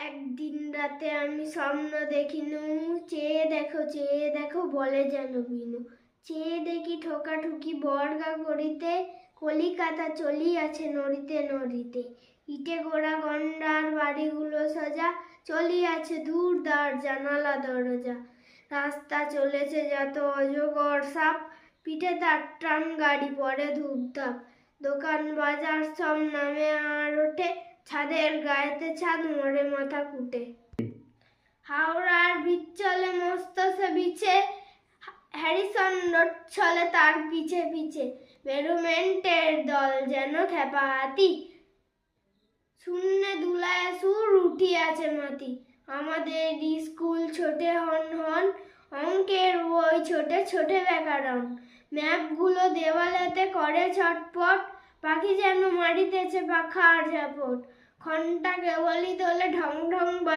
একদিন রাতে আমি স্বপ্ন দেখিনু, চেয়ে দেখো বলে যেন বিনু। চেয়ে দেখি ঠোকাঠুকি বর্গা করিতে, কলিকাতা চলিয়াছে নড়িতে নড়িতে। ইটে গোড়া গন্ডার বাড়িগুলো সোজা, চলিয়াছে দূর দার জানালা দরজা। রাস্তা চলেছে যত অজগর সাপ, পিঠে তার টান গাড়ি পড়ে ধূপধাপ। দোকান বাজার সব নামে আর ওঠে, ছাদের গায়েতে ছাদ মরে মাথা কুটে। হাওড়ার ব্রিজ চলে মস্ত সে বিছে, হ্যারিসন রোড চলে তার পিছে পিছে। বেরুমেন্টের দল যেন খেপা হাতি, শূন্যে দুলায় সুর উঠিয়াছে মাতি। আমাদের স্কুল ছোটে হন হন, অঙ্কের বই ছোটে ছোটে ব্যাকরণ। ম্যাপগুলো দেওয়ালেতে করে ছটপট, পাখি যেন মারিতেছে পাখার ঝাপট। ঘন্টা কেবলই তোলে ঢং ঢং